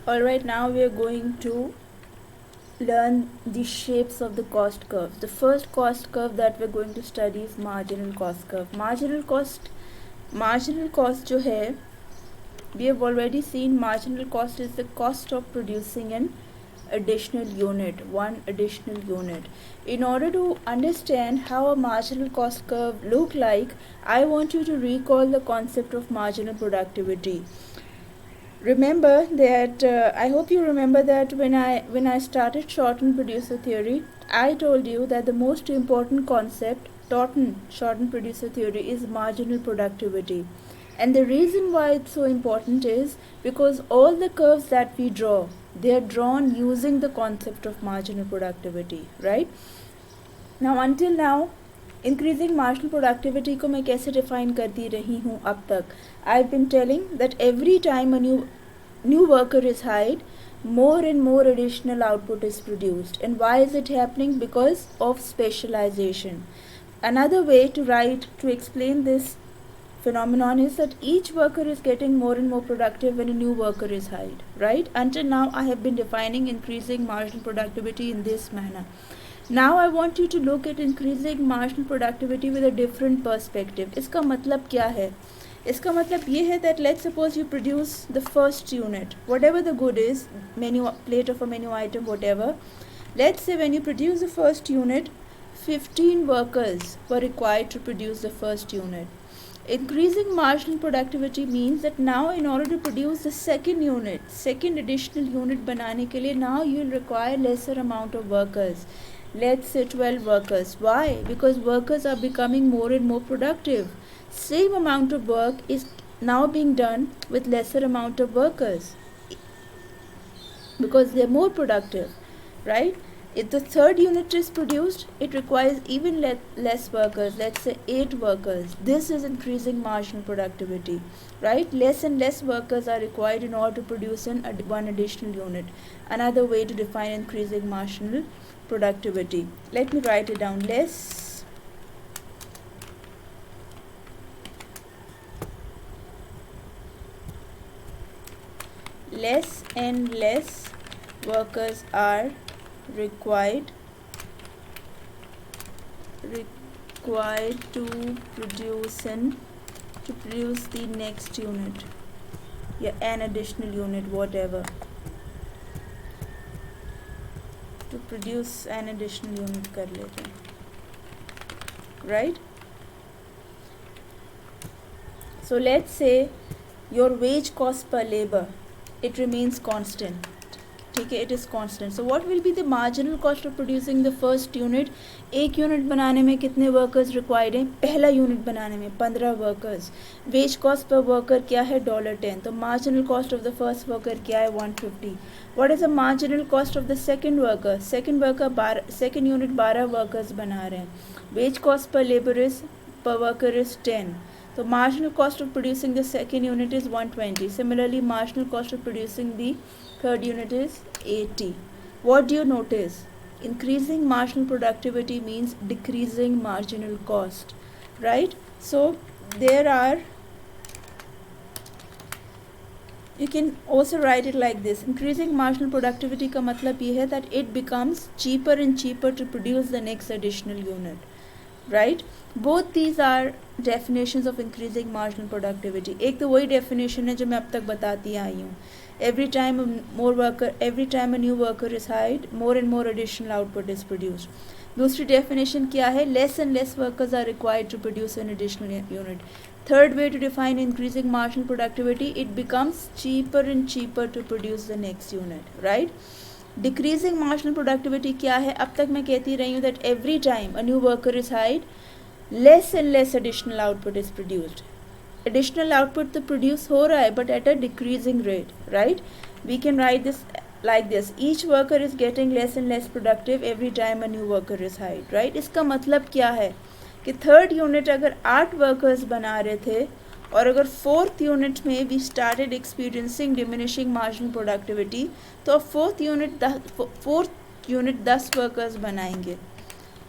Alright, now we are going to learn the shapes of the cost curve. The first cost curve that we're going to study is marginal cost curve. Marginal cost जो है, we have already seen marginal cost is the cost of producing an additional unit, one additional unit. In order to understand how a marginal cost curve look like, I want you to recall the concept of marginal productivity. Remember that I hope you remember that when I started shortened producer theory, I told you that the most important concept taught in shortened producer theory is marginal productivity. And the reason why it's so important is because all the curves that we draw, they are drawn using the concept of marginal productivity, right? Now until now, increasing marginal productivity को मैं कैसे define करती रही हूँ अब तक. I've been telling that every time a new worker is hired, more and more additional output is produced. And why is it happening? Because of specialization. Another way to explain this phenomenon is that each worker is getting more and more productive when a new worker is hired, right? Until now I have been defining increasing marginal productivity in this manner. Now I want you to look at increasing marginal productivity with a different perspective. इसका मतलब क्या है? इसका मतलब ये है that let's suppose you produce the first unit, whatever the good is, menu plate of a menu item, whatever. Let's say when you produce the first unit, 15 workers were required to produce the first unit. Increasing marginal productivity means that now in order to produce the second additional unit बनाने के लिए, now you will require lesser amount of workers. Let's say 12 workers. Why? Because workers are becoming more and more productive. Same amount of work is now being done with lesser amount of workers because they're more productive, right? If the third unit is produced, it requires even less workers, let's say 8 workers. This is increasing marginal productivity, right? Less and less workers are required in order to produce one additional unit. Another way to define increasing marginal productivity. Let me write it down. Less and less workers are required to produce the next unit, an additional unit, whatever, to produce an additional unit कर लेते हैं, right? So let's say your wage cost per labor, it remains constant. ठीक है, it is constant. So what will be the marginal cost of producing the first unit? एक unit बनाने में कितने workers required हैं? पहला यूनिट बनाने में 15 workers. Wage cost per worker क्या है? $10. तो marginal cost of the first worker क्या है? 150. What is the marginal cost of the second worker? Second unit 12 workers बना रहे हैं. Wage cost per worker is 10. So marginal cost of producing the second unit is 120. Similarly, marginal cost of producing the third unit is 80. What do you notice? Increasing marginal productivity means decreasing marginal cost, right? So you can also write it like this. Increasing marginal productivity का मतलब ये है that it becomes cheaper and cheaper to produce the next additional unit, right? Both these are definitions of increasing marginal productivity. एक तो वही definition है जो मैं अब तक बताती आई हूँ. Every time a new worker is hired, more and more additional output is produced. दूसरी definition क्या है? Less and less workers are required to produce an additional unit. Third way to define increasing marginal productivity, it becomes cheaper and cheaper to produce the next unit, right? Decreasing marginal productivity क्या है? अब तक मैं कहती रही हूँ that every time a new worker is hired, less and less additional output is produced. Additional output तो produce हो रहा है but at a decreasing rate, right? We can write this like this. Each worker is getting less and less productive every time a new worker is hired, right? इसका मतलब क्या है कि third unit अगर 8 workers बना रहे थे और अगर फोर्थ यूनिट में we started experiencing diminishing marginal productivity, तो फोर्थ यूनिट 10 वर्कर्स बनाएंगे.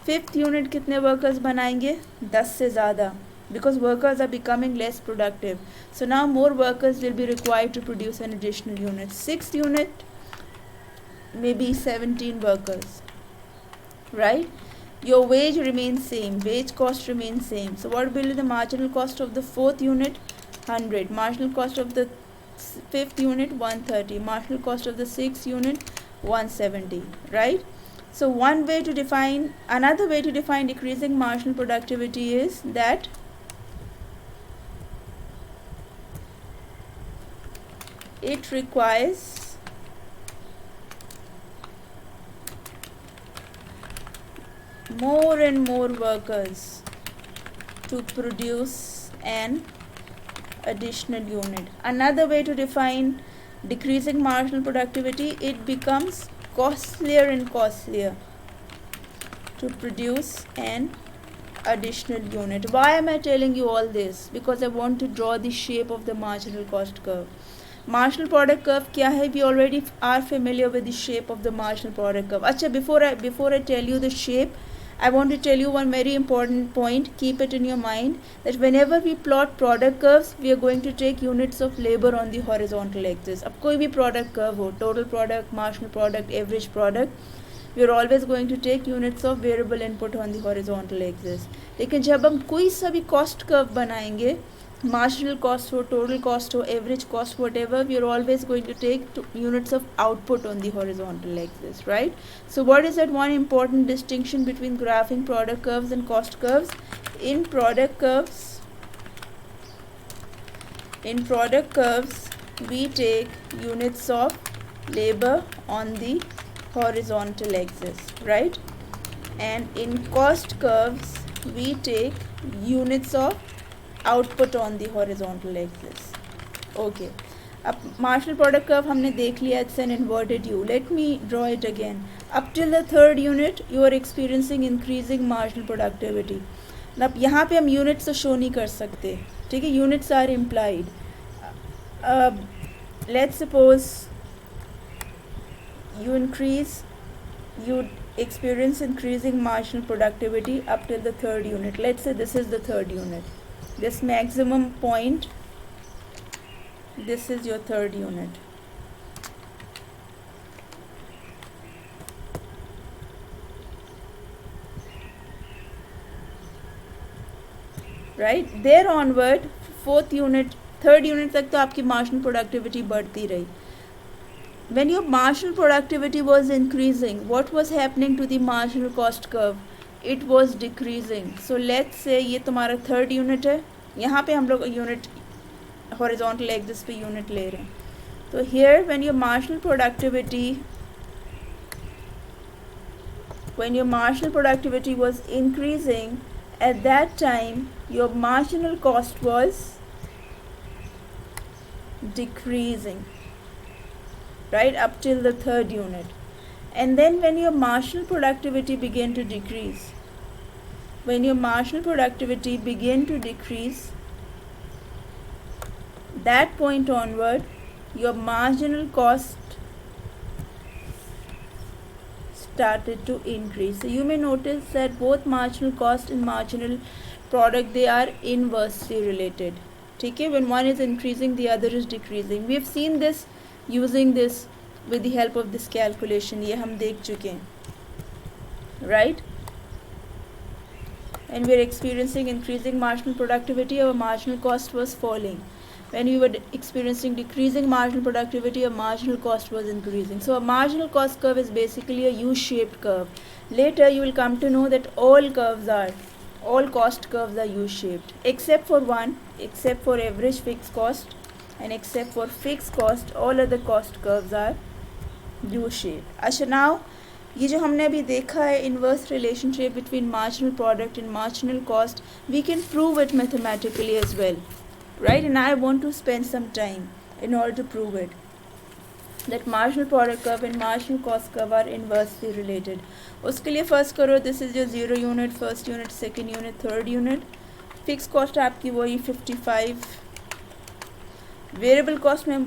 फिफ्थ यूनिट कितने वर्कर्स बनाएंगे? 10 से ज़्यादा. because workers are becoming less productive. So now more workers will be required to produce an additional unit. 6th unit, maybe 17 workers, right? Your wage remains same, wage cost remains same. So what will be the marginal cost of the 4th unit? 100. Marginal cost of the 5th unit? 130. Marginal cost of the 6th unit? 170, right? So another way to define decreasing marginal productivity is that it requires more and more workers to produce an additional unit. Another way to define decreasing marginal productivity, it becomes costlier and costlier to produce an additional unit. Why am I telling you all this? Because I want to draw the shape of the marginal cost curve. Marginal product curve क्या है? We already are familiar with the shape of the marginal product curve. अच्छा, before I tell you the shape, I want to tell you one very important point. Keep it in your mind that whenever we plot product curves, we are going to take units of labor on the horizontal axis. अब कोई भी product curve हो, total product, marginal product, average product, we are always going to take units of variable input on the horizontal axis. लेकिन जब हम कोई सा भी cost curve बनाएंगे, marginal cost हो, total cost हो, average cost, whatever, we are always going to take units of output on the horizontal axis, right? So what is that one important distinction between graphing product curves and cost curves? In product curves, we take units of labor on the horizontal axis, right? And in cost curves, we take units of output on the horizontal axis. Okay, अब marginal product curve हमने देख लिया, it's an inverted U. Let me draw it again. Up till the 3rd unit, you are experiencing increasing marginal productivity. अब यहाँ पे हम units तो show नहीं कर सकते, ठीक है? Units are implied. Let's suppose you experience increasing marginal productivity up till the 3rd unit. Let's say this is the 3rd unit. This maximum point, this is your 3rd unit. Right? There onward, 4th unit, 3rd unit तक तो आपकी marginal productivity बढ़ती रही. When your marginal productivity was increasing, what was happening to the marginal cost curve? It was decreasing. So let's say ये तुम्हारा 3rd unit है, यहाँ पे हम लोग unit horizontal axis पे unit ले रहे हैं. So here when your marginal productivity was increasing, at that time your marginal cost was decreasing, right, up till the 3rd unit. And then when your marginal productivity began to decrease, that point onward, your marginal cost started to increase. So you may notice that both marginal cost and marginal product, they are inversely related. ठीक है? When one is increasing, the other is decreasing. We have seen this using this with the help of this calculation. ये हम देख चुके हैं, right? And we are experiencing increasing marginal productivity, our marginal cost was falling. When we were experiencing decreasing marginal productivity, our marginal cost was increasing. So a marginal cost curve is basically a U-shaped curve. Later you will come to know that all cost curves are U-shaped, except for one, except for average fixed cost, and except for fixed cost, all other cost curves are U-shaped. अच्छा, now ये जो हमने अभी देखा है inverse relationship between marginal product and marginal cost, we can prove it mathematically as well, right? And I want to spend some time in order to prove it, that marginal product curve and marginal cost curve are inversely related. उसके लिए first करो, this is your 0 unit, 1st unit, 2nd unit, 3rd unit. Fixed cost आपकी वही 55. Variable cost में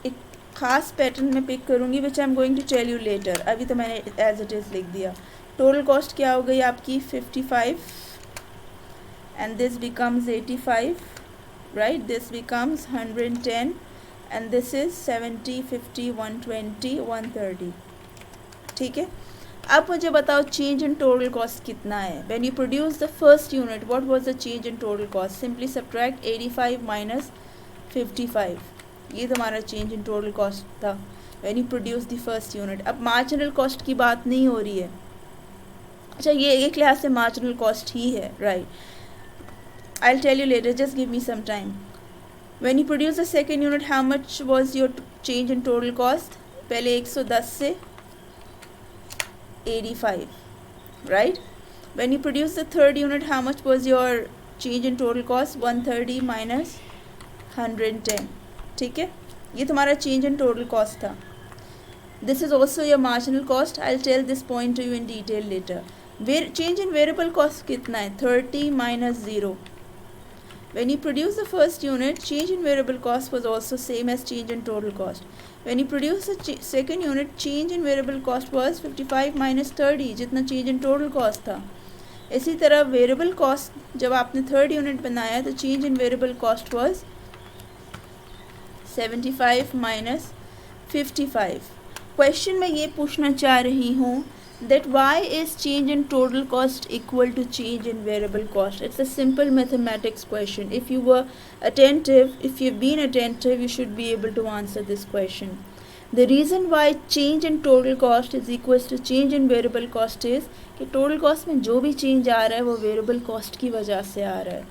एक खास pattern में pick करूँगी, which I am going to tell you later. अभी तो मैंने as it is लिख दिया. Total cost क्या हो गई आपकी 55. and this becomes 85, right? This becomes 110, and this is 70, 50, 120, 130. ठीक है, अब मुझे बताओ चेंज इन टोटल कॉस्ट कितना है. When you produce the first unit what was the change in total cost? Simply subtract 85 minus 55. ये तुम्हारा चेंज इन टोटल कॉस्ट था when you produce the first unit. अब मार्जिनल कॉस्ट की बात नहीं हो रही है. अच्छा, ये एक लिहाज से मार्जिनल कॉस्ट ही है, right? I will tell you later, just give me some time. When you produce the second unit how much was your change in total cost? पहले 110 से 85, right? When you produce the third unit, how much was your change in total cost? 130 minus 110. ठीक है, ये तुम्हारा change in total cost था. This is also your marginal cost. I'll tell this point to you in detail later. Change in variable cost कितना है? 30 minus 0. When you produce the first unit, change in variable cost was also same as change in total cost. When you produce the second unit, change in variable cost was 55 minus 30, जितना change in total cost था. इसी तरह variable cost जब आपने third unit बनाया तो change in variable cost was 75 minus 55. Question में ये पूछना चाह रही हूँ that why is change in total cost equal to change in variable cost? It's a simple mathematics question. If you were attentive, if you've been attentive, you should be able to answer this question. The reason why change in total cost is equals to change in variable cost is कि total cost में जो भी change आ रहा है वो variable cost की वजह से आ रहा है,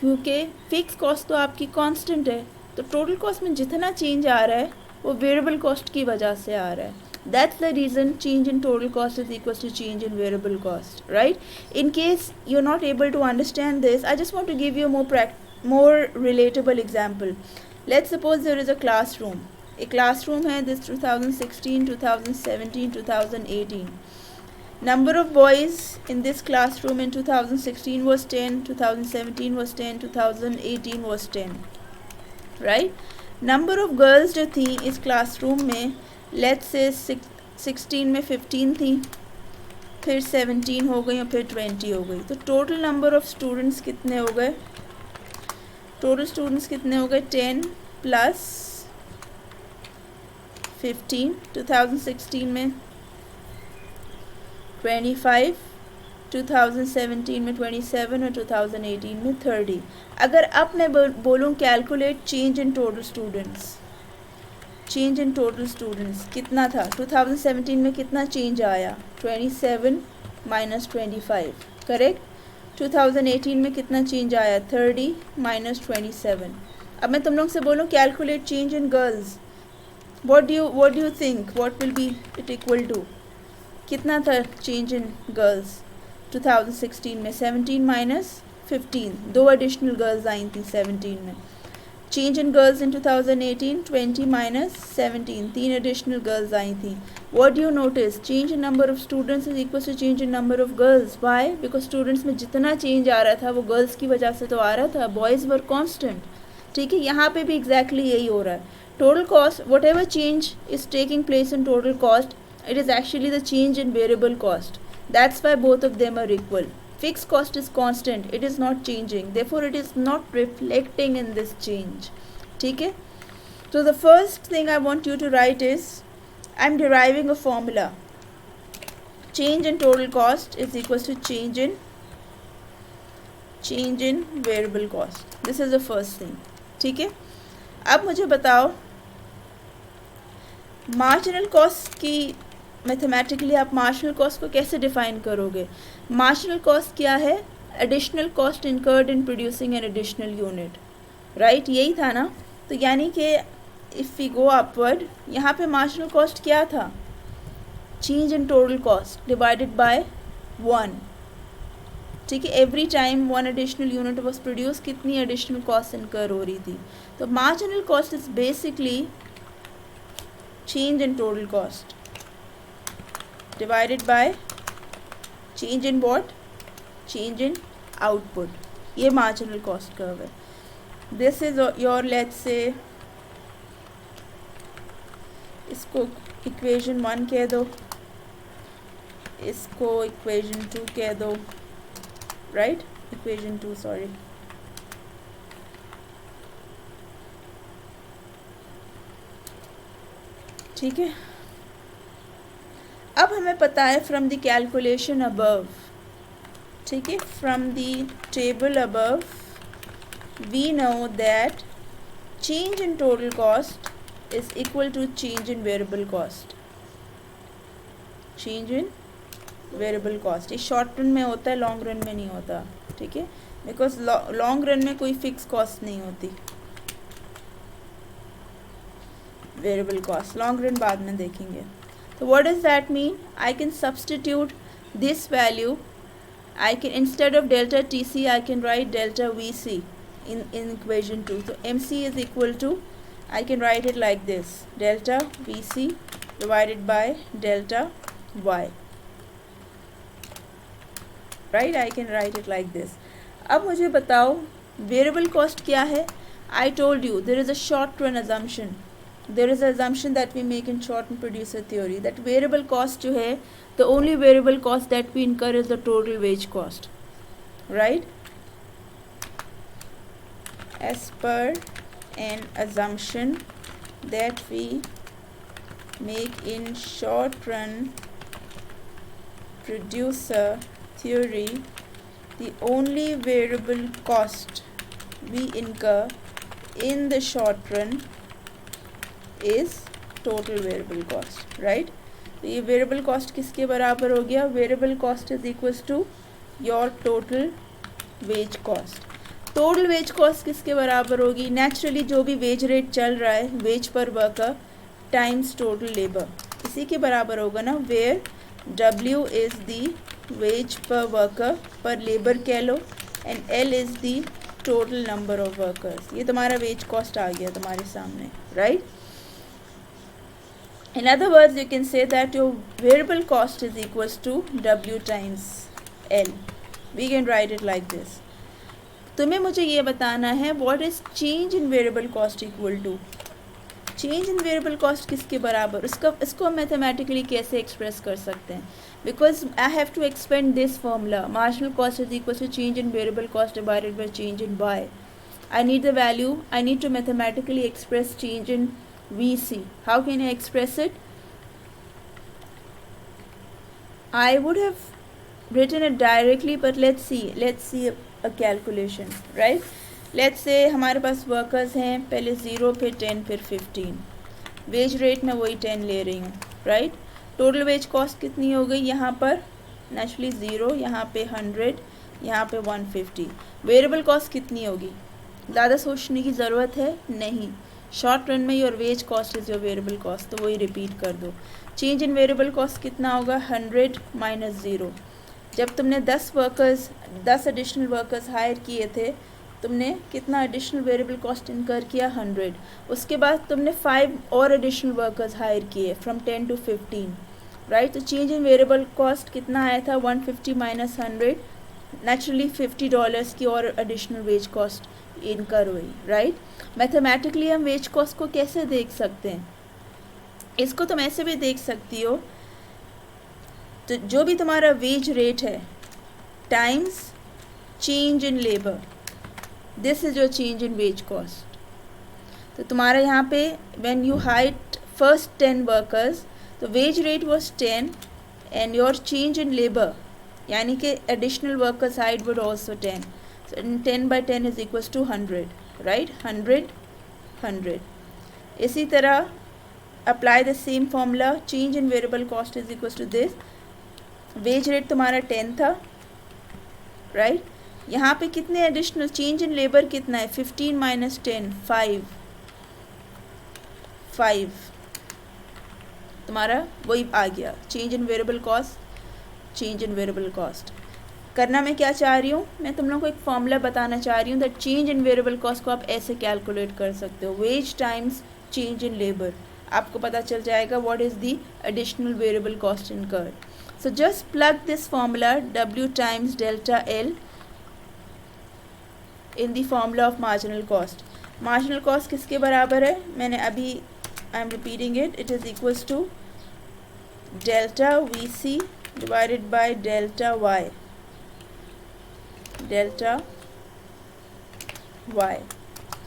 क्योंकि fixed cost तो आपकी constant है, तो total cost में जितना change आ रहा है वो variable cost की वजह से आ रहा है. That's the reason change in total cost is equals to change in variable cost, right? In case you're not able to understand this, I just want to give you a more relatable example. Let's suppose there is a classroom. A classroom है this 2016, 2017, 2018. Number of boys in this classroom in 2016 was 10, 2017 was 10, 2018 was 10, right? Number of girls जो थी इस classroom में, let's say 16 में 15 थी, फिर 17 हो गई और फिर 20 हो गई. तो टोटल नंबर ऑफ स्टूडेंट्स कितने हो गए? टोटल स्टूडेंट्स कितने हो गए? 10 प्लस 15. 2016 में 25, 2017 में 27 और 2018 में 30. अगर अब मैं बोलूँ calculate change in total students, change in total students कितना था? 2017 में कितना चेंज आया? 27 माइनस 25, करेक्ट. 2018 में कितना चेंज आया? 30 माइनस 27. अब मैं तुम लोग से बोलूँ calculate change in girls, what do you think what will be it equal to? कितना था चेंज इन गर्ल्स 2016 में? 17 माइनस 15, 2 एडिशनल गर्ल्स आई थी 17 में. Change in girls in 2018 20 minus 17, 3 additional girls आई थी. What do you notice? Change in number of students is equal to change in number of girls. Why? Because students में जितना change आ रहा था वो गर्ल्स की वजह से तो आ रहा था, बॉयज़ वर कांस्टेंट. ठीक है, यहाँ पे भी एग्जैक्टली यही हो रहा है. Total cost, what ever change is taking place in total cost, it is actually the change in variable cost. That's why both of them are equal. Fixed cost is constant, it is not changing, therefore it is not reflecting in this change. ठीक है, so the first thing I want you to write is I'm deriving a formula. Change in total cost is equals to change in variable cost. This is the first thing. ठीक है, अब मुझे बताओ marginal cost की mathematically आप marginal cost को कैसे define करोगे? मार्जिनल कॉस्ट क्या है? Additional cost incurred in producing an additional unit, right? यही था ना. तो यानी कि इफ़ वी गो अपवर्ड, यहाँ पे मार्जिनल कॉस्ट क्या था? Change in total cost divided bye 1. ठीक है, every time 1 additional unit was produce, कितनी एडिशनल कॉस्ट इनकर हो रही थी? तो marginal cost is basically change in total cost divided by change in what? Change in output. ये marginal cost curve है. This is your, let's say, इसको equation 1 कह दो, इसको equation 2 कह दो, right? Equation 2 sorry. ठीक है, अब हमें पता है फ्रॉम द कैलकुलेशन अबव, ठीक है, from the table above we know that change in total cost is equal to change in variable cost। change in variable cost ये शॉर्ट रन में होता है, लॉन्ग रन में नहीं होता, ठीक है, बिकॉज लॉन्ग रन में कोई फिक्स कॉस्ट नहीं होती। वेरिएबल कॉस्ट लॉन्ग रन बाद में देखेंगे। तो what does that mean? I can substitute this value, I can instead of delta T C I can write delta V C in equation 2. So MC is equal to, I can write it like this, delta VC divided by delta Y, right? I can write it like this. अब मुझे बताओ variable cost क्या है? I told you there is a short run assumption, there is an assumption that we make in short run producer theory that variable cost जो है, the only variable cost that we incur is the total wage cost, right? As per an assumption that we make in short run producer theory, the only variable cost we incur in the short run is total variable cost, right? तो ये variable cost किसके बराबर हो गया? Variable cost is equals to your total wage cost। Total wage cost किसके बराबर होगी? Naturally जो भी वेज रेट चल रहा है, veg per worker times total labour, इसी के बराबर होगा ना, where W is the wage per worker, per labour कह लो, and L is the total number of workers. ये तुम्हारा वेज कॉस्ट आ गया तुम्हारे सामने, right? In other words you can say that your variable cost is equals to W times L। We can write it like this. तुम्हें मुझे ये बताना है what is change in variable cost equal to, change in variable cost किसके बराबर, इसको हम mathematically कैसे एक्सप्रेस कर सकते हैं? Because I have to expand this formula, marginal cost is equal to change in variable cost divided by change in Y. I need the value, I need to mathematically express change in V C. How can I express it? I would have written it directly, but let's see a calculation, right? Let's say हमारे पास workers हैं, पहले 0 फिर 10 फिर 15, wage rate मैं वही 10 ले रही हूँ, राइट? टोटल वेज कॉस्ट कितनी हो गई यहाँ पर? नेचुरली 0, यहाँ पे 100, यहाँ पे 150। वेरिएबल कॉस्ट कितनी होगी? ज़्यादा सोचने की ज़रूरत है नहीं, शॉर्ट रन में your ways cost is your variable cost, तो वही रिपीट कर दो। चेंज इन वेरिएबल कॉस्ट कितना होगा? 100 माइनस 0। जब तुमने 10 एडिशनल वर्कर्स हायर किए थे, तुमने कितना एडिशनल वेरिएबल कॉस्ट इनकर किया? 100। उसके बाद तुमने 5 और एडिशनल वर्कर्स हायर किए फ्रॉम 10 टू 15, राइट? तो चेंज इन वेरिएबल कॉस्ट कितना आया था? 150 माइनस 100, नेचुरली $50 की और एडिशनल वेज कॉस्ट इनकर हुई, राइट? मैथमेटिकली हम वेज कॉस्ट को कैसे देख सकते हैं? इसको तुम ऐसे भी देख सकती हो, तो जो भी तुम्हारा वेज रेट है times change in labour, this is your change in wage cost. तो तुम्हारा यहाँ पे when you hired first 10 workers, तो wage rate was 10 and your change in labour, यानी कि additional workers hired would also 10, so 10 by 10 is equals to 100, right? 100। इसी तरह apply the same formula, change in variable cost is equals to this, wage rate तुम्हारा 10 था, right? यहाँ पे कितने additional, change in labour कितना है? 15 माइनस 10, 5 तुम्हारा वही आ गया, change in variable cost, change in variable cost. करना मैं क्या चाह रही हूँ? मैं तुम लोगों को एक फॉर्मूला बताना चाह रही हूँ that change in variable cost को आप ऐसे कैलकुलेट कर सकते हो, wage times change in labour, आपको पता चल जाएगा what is the additional variable cost incurred. So just plug this formula W times delta L in the formula of marginal cost. Marginal cost किसके बराबर है? मैंने अभी I am repeating it. It is equals to delta VC divided by delta Y. delta y.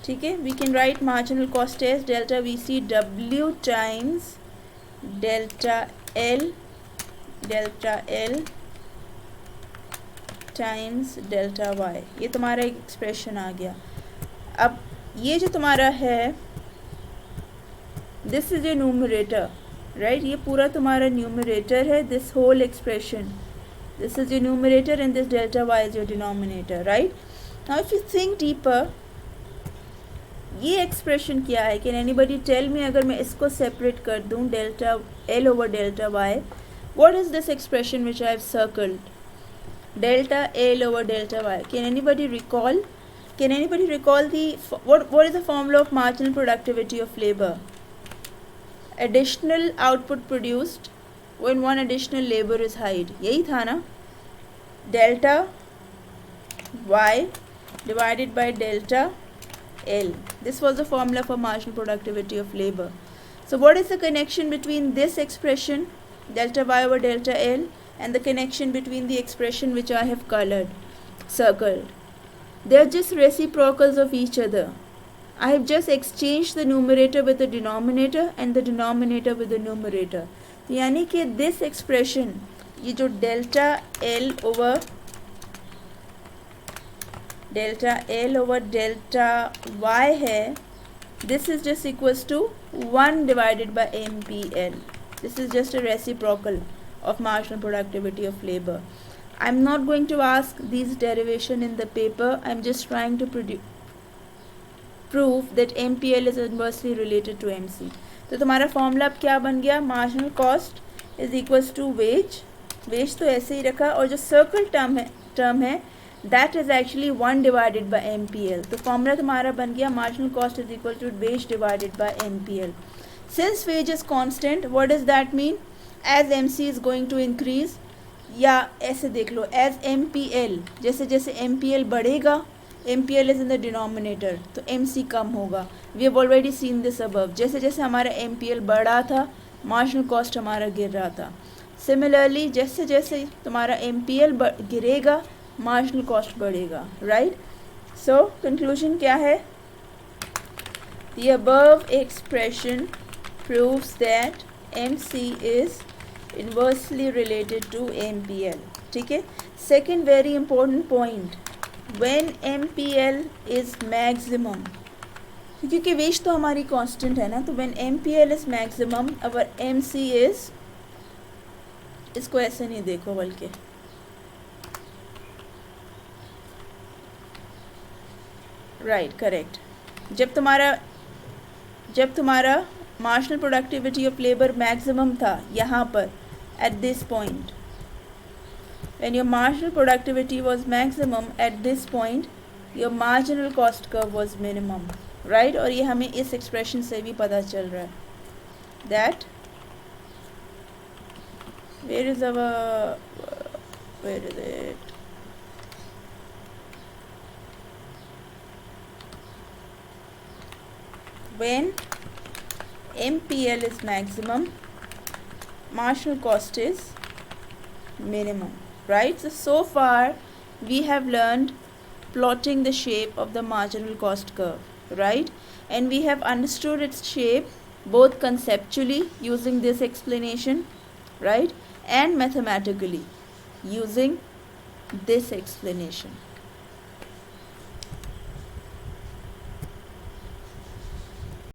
ठीक है, we can write marginal cost as delta VCW times delta L times delta Y. ये तुम्हारा एक एक्सप्रेशन आ गया. अब ये जो तुम्हारा है, this is a numerator, right. ये पूरा तुम्हारा न्यूमरेटर है, this whole expression, this is your numerator and this delta Y is your denominator, right. Now if you think deeper, ये एक्सप्रेशन क्या है? Can anybody tell me? अगर मैं इसको सेपरेट कर दूं, delta L over delta Y, what is this expression which I have circled? Delta L over delta y. Can anybody recall? Can anybody recall what is the formula of marginal productivity of labor? Additional output produced when one additional labor is hired. यही था ना? Delta y divided by delta L. This was the formula for marginal productivity of labor. So what is the connection between this expression, delta y over delta L, and the connection between the expression which I have circled? They are just reciprocals of each other. I have just exchanged the numerator with the denominator and the denominator with the numerator. यानी कि this expression, ये जो delta L over delta y है, this is just equals to 1 divided by MPL. This is just a reciprocal of marginal productivity of labor. I'm not going to ask these derivation in the paper. I'm just trying to prove that MPL is inversely related to MC. तो तुम्हारा formula अब क्या बन गया? Marginal cost is equals to wage. Wage तो ऐसे ही रखा, और जो सर्कल टर्म है that is actually 1 divided by MPL. तो फॉर्मूला तुम्हारा बन गया marginal cost is equal to wage divided by MPL. Since wage is constant, what does that mean? As MC is going to increase, या ऐसे देख लो as MPL, जैसे जैसे MPL बढ़ेगा, MPL is in the denominator, तो MC कम होगा. We have already seen this above. जैसे जैसे हमारा MPL बढ़ा था, मार्जिनल कॉस्ट हमारा गिर रहा था. सिमिलरली जैसे जैसे तुम्हारा MPL गिरेगा, मार्जिनल कॉस्ट बढ़ेगा, राइट. सो कंक्लूजन क्या है? The above expression proves that MC is inversely related to MPL. ठीक है. Second very important point, when MPL is maximum, क्योंकि वेज तो हमारी कांस्टेंट है ना, तो when MPL is maximum our MC is, इसको ऐसे नहीं देखो बल्कि राइट, करेक्ट. जब तुम्हारा marginal productivity of labour maximum था यहाँ पर at this point, when your marginal productivity was maximum at this point, your marginal cost curve was minimum, right. और ये हमें इस एक्सप्रेशन से भी पता चल रहा है that where is it, when MPL is maximum, marginal cost is minimum, right. So far we have learned plotting the shape of the marginal cost curve, right, and we have understood its shape both conceptually using this explanation, right, and mathematically using this explanation.